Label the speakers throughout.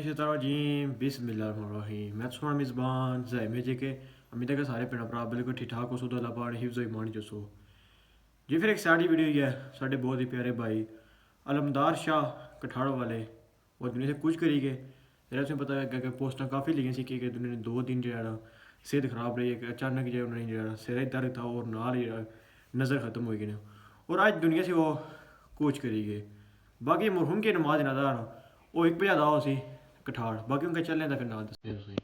Speaker 1: الشیطان الرجیم بسم اللہ الرحمن الرحیم میں سونا میزبان زائمے جے کے امید ہے کہ سارے پینا پرا بالکل ٹھیک ٹھاک ہو سو تو اللہ پاک نے حفظ و ایمان جو سو جی پھر ایک ساڑی ویڈیو یہ ہے سارے بہت ہی پیارے بھائی علمدار شاہ کٹھاڑ والے وہ دنیا سے کچھ کری گئے جیسے تمہیں پتہ ہے کہ پوسٹاں کافی لکھی سی کہ دنیا نے 2 دن جو صحت خراب رہی ہے کہ اچانک جو انہوں نے جو سر درد تھا اور نال ہی نظر ختم ہوئی گئی اور آج دنیا سے وہ کوچ کری گئے باقی مرحوم کی نماز نظر وہ ایک بجے دا ہو سی کٹھاڑ باقی ان کے چلنے کا پھر نام دستے ہو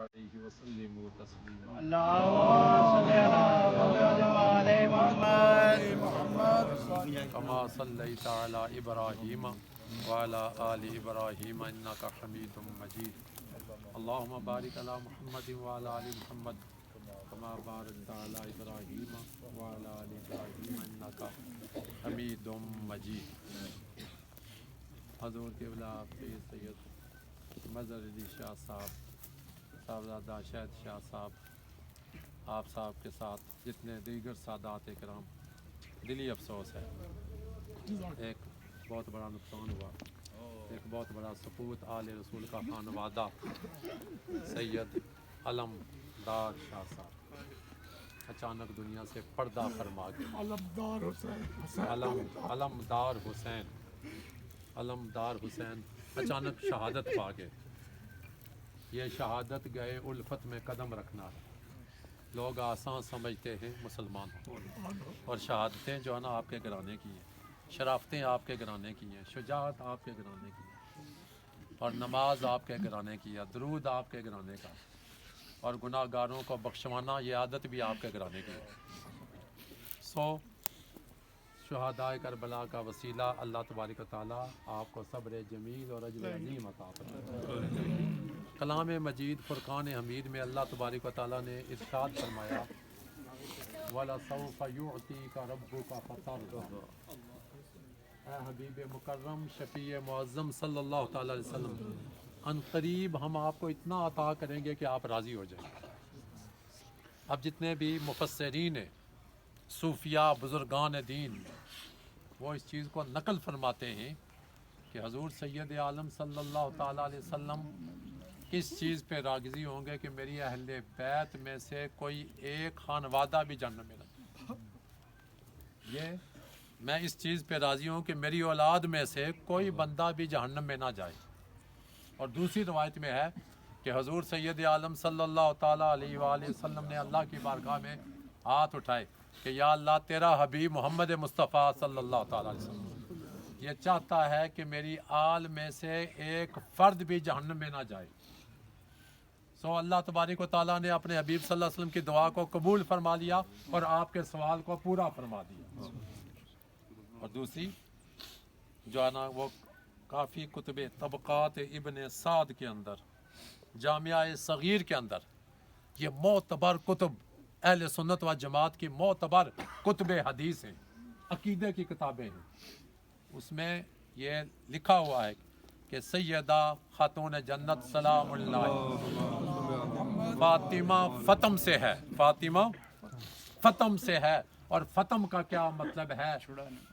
Speaker 2: عليه وسلموا تسليما
Speaker 3: اللهم صل على محمد
Speaker 2: كما صليت على إبراهيم وعلى آل إبراهيم إنك حميد مجيد اللهم بارك على محمد وعلى آل محمد كما باركت على إبراهيم وعلى آل إبراهيم إنك حميد مجيد حضور قبلہ پیر سید مظہر علی شاہ صاحبزادہ شہد شاہ صاحب آپ صاحب کے ساتھ جتنے دیگر سادات کرام دلی افسوس ہے ایک بہت بڑا نقصان ہوا ایک بہت بڑا سپوت آل رسول کا خانوادہ سید علم دار شاہ صاحب اچانک دنیا سے پردہ فرما گئے علمدار حسین اچانک شہادت پا گئے یہ شہادت گئے الفت میں قدم رکھنا ہے لوگ آسان سمجھتے ہیں مسلمان اور شہادتیں جو ہے نا آپ کے گھرانے کی ہیں شرافتیں آپ کے گھرانے کی ہیں شجاعت آپ کے گھرانے کی ہے اور نماز آپ کے گھرانے کی ہے درود آپ کے گھرانے کا اور گناہ گاروں کو بخشوانا یہ عادت بھی آپ کے گھرانے کی ہے شہدائے کربلا کا وسیلہ اللہ تبارک و تعالیٰ آپ کو صبر جمیل اور اجر عظیم عطا فرمائے کلام مجید فرقان حمید میں اللہ تبارک و تعالیٰ نے ارشاد فرمایا وَلَسَوْفَ يُعْطِيكَ رَبُّكَ فَتَرْضَىٰ اے حبیب مکرم شفیع معظم صلی اللہ تعالیٰ علیہ وسلم ان قریب ہم آپ کو اتنا عطا کریں گے کہ آپ راضی ہو جائیں گے اب جتنے بھی مفسرین ہیں صوفیاء بزرگان دین وہ اس چیز کو نقل فرماتے ہیں کہ حضور سید عالم صلی اللہ تعالیٰ علیہ وسلم کس چیز پہ راضی ہوں گے کہ میری اہل بیت میں سے کوئی ایک خانوادہ بھی جہنم میں نہ یہ میں اس چیز پہ راضی ہوں کہ میری اولاد میں سے کوئی بندہ بھی جہنم میں نہ جائے اور دوسری روایت میں ہے کہ حضور سید عالم صلی اللہ تعالیٰ علیہ وآلہ وسلم نے اللہ کی بارگاہ میں ہاتھ اٹھائے کہ یا اللہ تیرا حبیب محمد مصطفیٰ صلی اللہ تعالیٰ علیہ وسلم یہ چاہتا ہے کہ میری آل میں سے ایک فرد بھی جہنم میں نہ جائے सो अल्लाह तबारक व तआला ने अपने हबीब सल्लल्लाहु अलैहि वसल्लम की दुआ को कबूल फरमा लिया और आपके सवाल को पूरा फरमा दिया। और दूसरी जो है ना वो काफ़ी कुतुब तबक़ात इब्न साद के अंदर, जामिया सगीर के अंदर ये मोतबर कुतुब अहले सुन्नत व जमात की मोतबर कुतुब हदीस हैं, अकीदे की किताबें हैं। उसमें ये लिखा हुआ है कि सैयदा खातून जन्नत सलामुल्लाह फातिमा फ़तम से है, फातिमा फ़तम से है। और फ़तम का क्या मतलब है?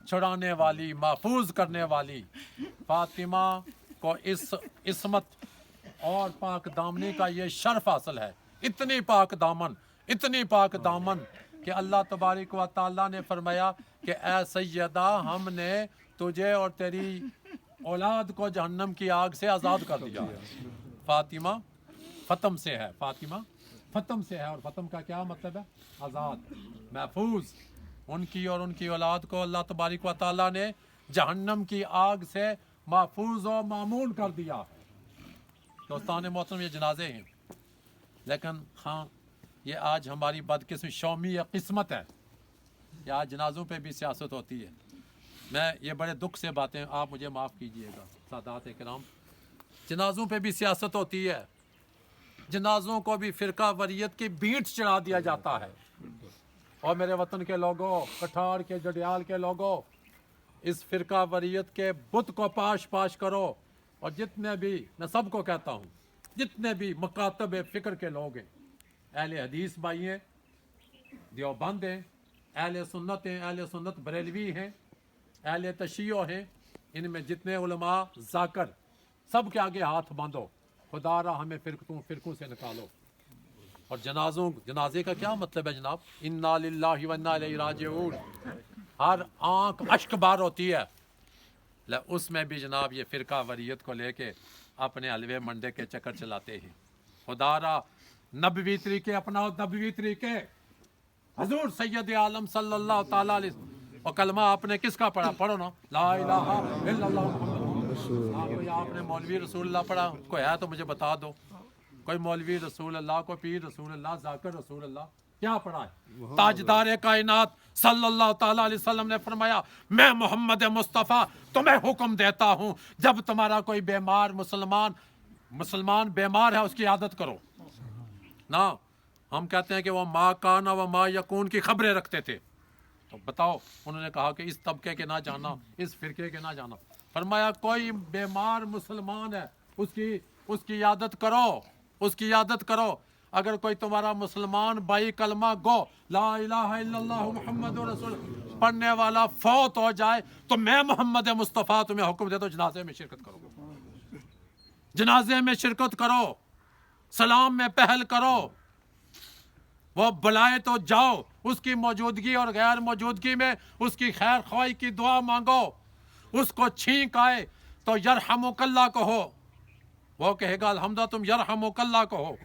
Speaker 2: छुड़ाने वाली, महफूज करने वाली। फातिमा को इस इस्मत और पाक दामनी का ये शर्फ हासिल है। इतनी पाक दामन, इतनी पाक दामन कि अल्लाह तबारक व तआला ने फरमाया कि ए सैयदा, हमने तुझे और तेरी औलाद को जहन्नम की आग से आज़ाद कर दिया है। फातिमा फ़तम से है, फातिमा फ़तम से है। और फ़तम का क्या मतलब है? आज़ाद, महफूज। उनकी और उनकी औलाद को अल्लाह तबारक व तआला ने जहन्नम की आग से महफूज और मामून कर दिया। दोस्तान मोहतरम, ये जनाजे हैं, लेकिन हाँ, ये आज हमारी बदकिस्मत शौमी या किस्मत है कि आज जनाजों पे भी सियासत होती है। मैं ये बड़े दुख से बातें, आप मुझे माफ़ कीजिएगा सादात इकराम, जनाजों पे भी सियासत होती है। जनाजों को भी फ़िरका वरीयत की बींट चढ़ा दिया जाता है। और मेरे वतन के लोगों, कठार के, जडियाल के लोगों, इस फ़िरका वरीयत के बुत को पाश पाश करो। और जितने भी, मैं सबको कहता हूँ, जितने भी मकातब फ़िक्र के लोग हैं, अहले हदीस भाई हैं, देवबंद हैं, अहले सुन्नत हैं, अहले सुन्नत बरेलवी हैं, अहले तशियो हैं, इनमें जितने उलमा जाकर, सब के आगे हाथ बांधो, खुदा रा हमें फ़िरकों से निकालो। और जनाजे का क्या मतलब है जनाब? इन्ना लिल्लाहि व इन्ना इलैहि राजिऊन। हर आंख अश्क बार होती है, उसमें भी जनाब ये फ़िरका वरीयत को लेके अपने हलवे मंडे के चक्कर चलाते हैं। खुदारा नबवी तरीके अपनाओ, नबवी तरीके। हुजूर सैयद आलम सल्लल्लाहु ताला अलैहि। और कलमा आपने किसका पढ़ा? पढ़ो ना, ला इलाहा इल्लल्लाह मुहम्मद। आपने मौलवी रसूलुल्लाह पढ़ा? कोई है तो मुझे बता दो। कोई मौलवी रसूल अल्लाह, कोई पीर रसूल अल्लाह, जाकिर रसूल अल्लाह, क्या पढ़ा है? ताजदार कायनात सल्लल्लाहु ताला अलैहि वसल्लम ने फरमाया, मैं मोहम्मद मुस्तफ़ा तुम्हें हुक्म देता हूँ, जब तुम्हारा कोई बीमार मुसलमान बीमार है, उसकी आदत करो ना। हम कहते हैं कि वो माँ काना व माँ यकून की खबरें रखते थे। तो बताओ, उन्होंने कहा कि इस तबके के ना जाना, इस फिरके के ना जाना। फरमाया कोई बीमार मुसलमान है, उसकी आदत करो, उसकी आदत करो। अगर कोई तुम्हारा मुसलमान भाई कलमा गो ला इलाहा इल्लल्लाह मुहम्मदुर रसूल पढ़ने वाला फौत हो जाए, तो मैं मोहम्मद मुस्तफ़ा तुम्हें हुक्म देता हूं, जनाजे में शिरकत करो, जनाजे में शिरकत करो, सलाम में पहल करो। वो बुलाए तो जाओ, उसकी मौजूदगी और गैर मौजूदगी में उसकी खैर ख्वाही की दुआ मांगो। उसको छींक आए तो यरहमुकल्लाह कहो, वो कहेगा अल्हम्दुलिल्लाह तुम यरहमुकल्लाह कहो।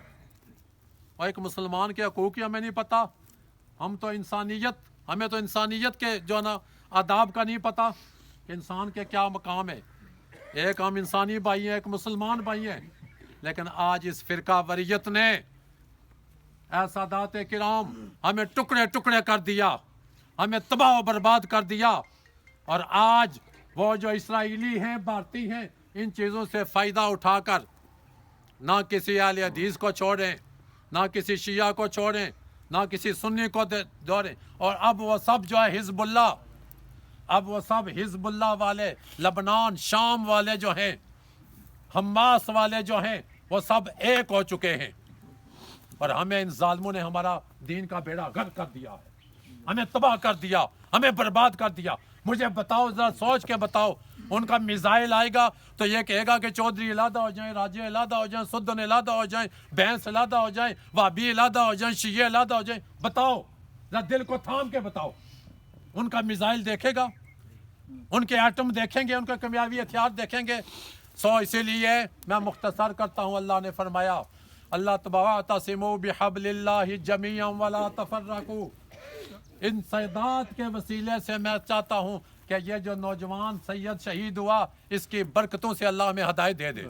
Speaker 2: और एक मुसलमान के हकूक़ हमें नहीं पता, हमें तो इंसानियत के जो ना आदाब का नहीं पता कि इंसान के क्या मकाम है। एक हम इंसानी भाई हैं, एक मुसलमान भाई हैं, लेकिन आज इस फ़िरका वरीयत ने ऐसा दाते किराम हमें टुकड़े टुकड़े कर दिया, हमें तबाह बर्बाद कर दिया। और आज वो जो इसराइली हैं, भारतीय हैं, इन चीज़ों से फ़ायदा उठाकर ना किसी अहले हदीस को छोड़ें, ना किसी शिया को छोड़ें, ना किसी सुन्नी को दौड़ें। और अब वो सब जो है हिज़्बुल्लाह वाले, लबनान शाम वाले जो हैं, हमास वाले जो हैं, वो सब एक हो चुके हैं। और हमें इन जालिमों ने हमारा दीन का बेड़ा गर्क कर दिया है, हमें तबाह कर दिया, हमें बर्बाद कर दिया। मुझे बताओ, जरा सोच के बताओ, उनका मिसाइल आएगा तो ये कहेगा कि चौधरी इलादा हो जाएं, राजे इलादा हो जाएं, सुद्दन इलादा हो जाएं, भैंस इलादा हो जाएं, वाबी इलादा हो जाएं, शिये इलादा हो जाएं। बताओ, जरा दिल को थाम के बताओ। उनका मिसाइल देखेगा, उनके एटम देखेंगे, उनका कामयाबी हथियार देखेंगे। इसीलिए मैं मुख्तसर करता हूँ। अल्लाह ने फरमाया, अल्लाह तबातसिमू बिहब्लिल्लाहि जमीअन वला तफर्रकू। इन सैदात के वसीले से मैं चाहता हूँ कि ये जो नौजवान सैयद शहीद हुआ, इसकी बरकतों से अल्लाह हमें हदायत दे दे।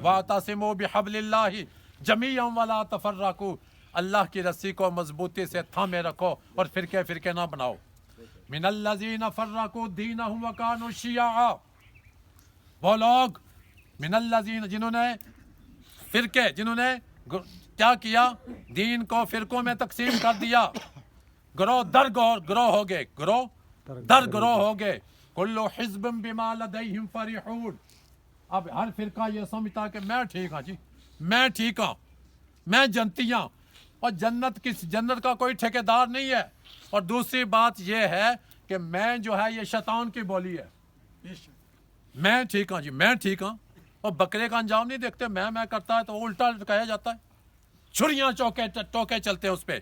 Speaker 2: वातसिमू बिहब्लिल्लाहि, जमीअन वला तफर्रकू, अल्लाह की रस्सी को मजबूती से थामे रखो और फिरके फिरके ना बनाओ। मिनल्लज़ीना फर्रकू दीनहुम व कानू शियआ, वो लोग मिनल्लज़ीना जिन्होंने क्या किया, दीन को फिरकों में तकसीम कर दिया, ग्रोह दर ग्रोह हो गए, ग्रोह दर ग्रोह हो गए। कुल्लु हिज़्बिम बिमा लदैहिम फरिहून, अब हर फिरका ये समझता कि मैं ठीक हाँ जी, मैं ठीक हाँ, मैं जनती हाँ, और जन्नत का कोई ठेकेदार नहीं है। और दूसरी बात यह है कि मैं जो है ये शैतान की बोली है, मैं ठीक हाँ जी, मैं ठीक हाँ। और बकरे का अंजाम नहीं देखते, मैं करता है तो उल्टा कहा जाता है, छुरियां टोके चलते हैं उस पर।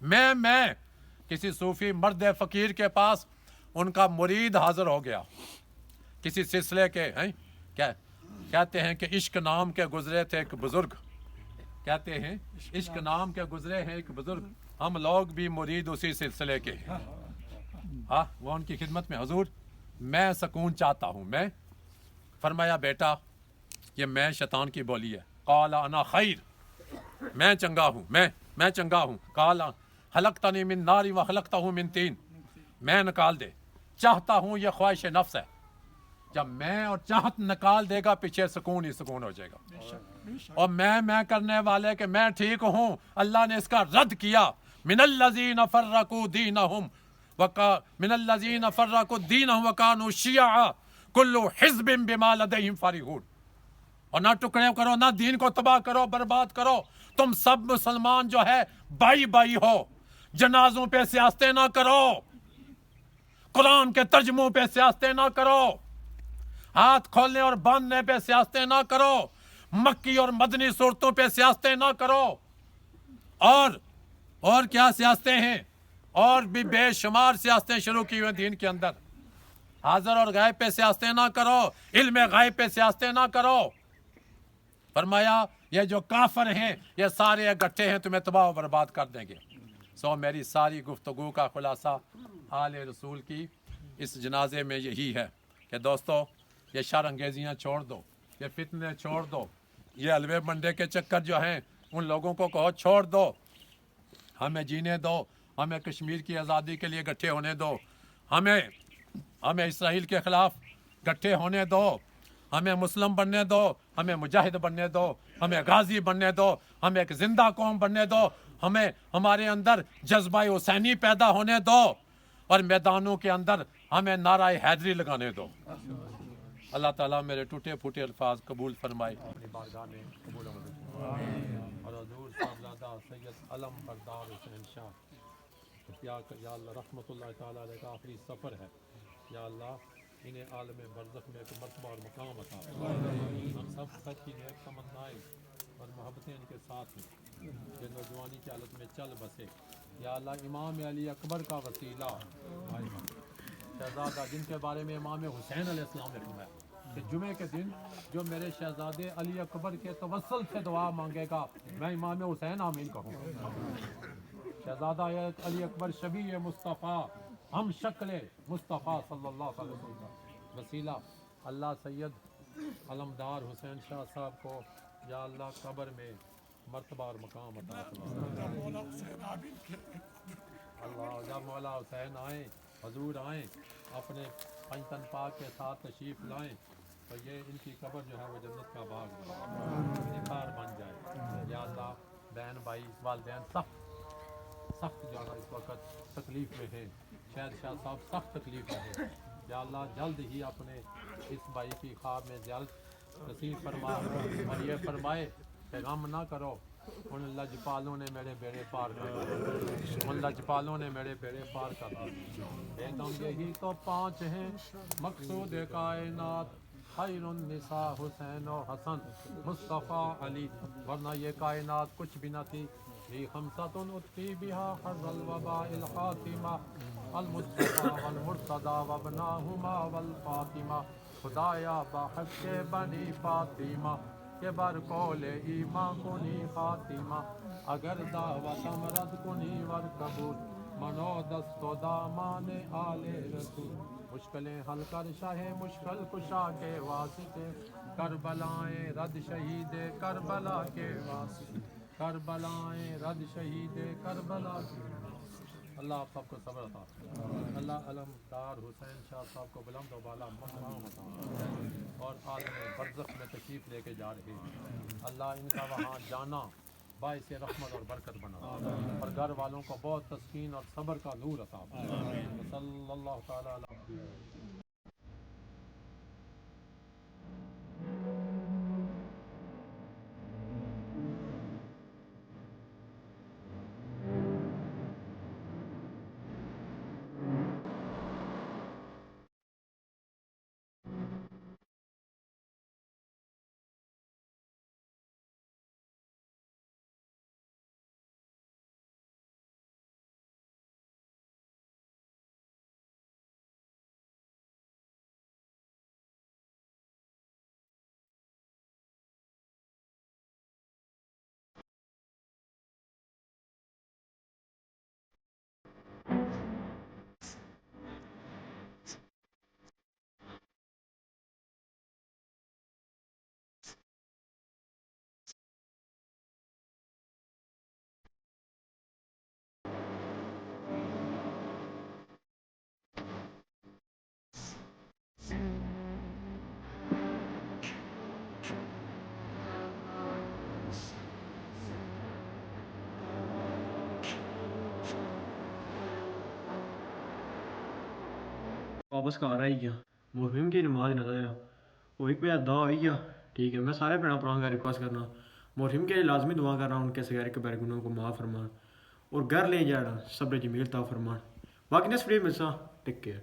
Speaker 2: मैं किसी सूफी मर्द फकीर के पास उनका मुरीद हाजिर हो गया, किसी सिलसिले के हैं, क्या कहते हैं कि इश्क नाम के गुजरे थे एक बुजुर्ग, कहते हैं इश्क नाम के गुजरे हैं एक बुजुर्ग, हम लोग भी मुरीद उसी सिलसिले के हैं। हाँ, वो उनकी खिदमत में, हुजूर मैं सुकून चाहता हूँ। मैं फरमाया बेटा ये मैं शैतान की बोली है। काला अना खैर, मैं चंगा हूँ, मैं चंगा हूँ। काला हलकतनी मिन नारी व हलकतहू मिन तीन, मैं निकाल दे, चाहता हूँ, ये ख्वाहिश नफ्स है। जब मैं और चाहत निकाल देगा पीछे सुकून ही सुकून हो जाएगा। और मैं करने वाले कि मैं ठीक हूँ, अल्लाह ने इसका रद्द किया। मिनल्लज़ीना फर्रकू दीनहुम मिनल्लज़ीना फर्रकू दीनहुम व कानू शियआ कुल्लु हिज़्बिम बिमा लदैहिम फरिहून। और ना टुकड़े करो, ना दीन को तबाह करो, बर्बाद करो। तुम सब मुसलमान जो है भाई भाई हो, जनाजों पे सियासतें ना करो, कुरान के तर्जुमों पे सियासतें ना करो, हाथ खोलने और बांधने पे सियासतें ना करो, मक्की और मदनी सूरतों पे सियासतें ना करो। और क्या सियासतें हैं, और भी बेशुमार सियासतें शुरू की हुई दीन के अंदर। हाजिर और गायब पे सियासतें ना करो, इल्म गायब पे सियासतें ना करो। फरमाया ये जो काफर हैं ये सारे इकट्ठे हैं, तुम्हें तबाह और बर्बाद कर देंगे। सो मेरी सारी गुफ्तगू का खुलासा आले रसूल की इस जनाजे में यही है कि दोस्तों ये शर अंगेजियाँ छोड़ दो, ये फितने छोड़ दो, ये हलवे मंडे के चक्कर जो हैं उन लोगों को कहो छोड़ दो, हमें जीने दो, हमें कश्मीर की आज़ादी के लिए इकट्ठे होने दो, हमें इसराइल के ख़िलाफ़ इकट्ठे होने दो, हमें मुस्लिम बनने दो, हमें मुजाहिद बनने दो, हमें गाजी बनने दो, हमें एक जिंदा कौम बनने दो, हमें हमारे अंदर जज्बा हुसैनी पैदा होने दो, और मैदानों के अंदर हमें नारा हैदरी लगाने दो। अल्लाह ताला मेरे टूटे फूटे अल्फाज कबूल फरमाए, अपनी बारगाह में कबूल और हजूर साहबजादा सैयद अलम बरदार हुसैन शाह या अल्लाह रहमतुल्लाह ताला अलैह का आखिरी सफ़र है, या अल्लाह इन्हें आलम बरज़ख में एक मर्तबा और मकाम अता फरमा। हम सब सच की नेक तमन्नाएं और मोहब्बतें इनके साथ हैं जो नौजवानी की हालत में चल बसे। या अल्लाह इमाम अली अकबर का वसीला शहजादा, जिनके बारे में इमाम हुसैन अलैहिस्सलाम ने फरमाया कि जुमे के दिन जो मेरे शहजादे अली अकबर के तवस्सुल से दुआ मांगेगा मैं इमाम हुसैन आमीन कहूँगा। शहजादा अली अकबर शबी मुस्तफ़ा हम शक्ल मुस्तफ़ा सल्लल्लाहु अलैहि वसल्लम वसीला अल्लाह सैयद अलमदार हुसैन शाह साहब को या अल्लाह कब्र में मर्तबा और मकाम अता फरमा। अल्लाह जब मौला हुसैन आए, हजूर आए, अपने पंचतन पाक के साथ तशरीफ़ लाएँ तो ये इनकी कब्र जो है वो जन्नत का बाग निखार बन जाए। या अल्लाह बहन भाई वालिदैन सख्त जो है इस वक्त तकलीफ़ में है, शायद शाह साहब सख्त तकलीफ़ में है। या अल्लाह जल्द ही अपने इस भाई की ख्वाब में जल्द नसीब फरमा और ये फरमाए कि गम ना करो, उन लजपालों ने मेरे बेड़े पार कर, उन लजपालों ने मेरे बेड़े पार कर दिए। एकदम यही तो पाँच हैं मकसूद कायनात, खैरुन निसा हुसैन और हसन मुस्तफ़ा अली, वरना ये कायनात कुछ भी न थी। ये खमसतुन उत्ती बिहा हज़ल वबाइल खातिमा अल मुस्तफ़ा वल मुर्तदा वबनाहुमा वल फातिमा, खुदाया बाहक के बनी फातिमा के बर कोले ईमा कुनी खातिमा, अगर दावत अमरद कुनी वर कबूल मनो दस्तो दामाने आले रसूल, مشکلیں حل کر شاہ مشکل کشا کے واسطے کربلائیں رد شہید کربلا کے واسطے کربلائیں رد شہید کربلا کے اللہ آپ سب کو صبر عطا فرمائے۔ اللہ علمدار حسین شاہ صاحب کو بلند و بالا مقام عطا فرمائے اور عالم برزخ میں تشریف لے کے جا رہے ہیں، اللہ ان کا وہاں جانا باعث رحمت اور برکت بنا اور گھر والوں کو بہت تسکین اور صبر کا نور عطا فرمائے۔ صلی اللہ تعالیٰ علیہ
Speaker 1: واپس گھر آئی گیا محرم کی نماز نہ آیا وہ ایک بے ادا ہوئی گیا ٹھیک ہے میں سارے بھرا پراؤں کا ریکویسٹ کرنا محرم کے لیے لازمی دعا کر رہا ہوں ان کے سغیر کبیر گناہوں کو معاف فرمان اور گھر لے جانا صبر جمیل عطا فرمان باقی نیکسٹ ویڈیو ملسا ٹیک کیئر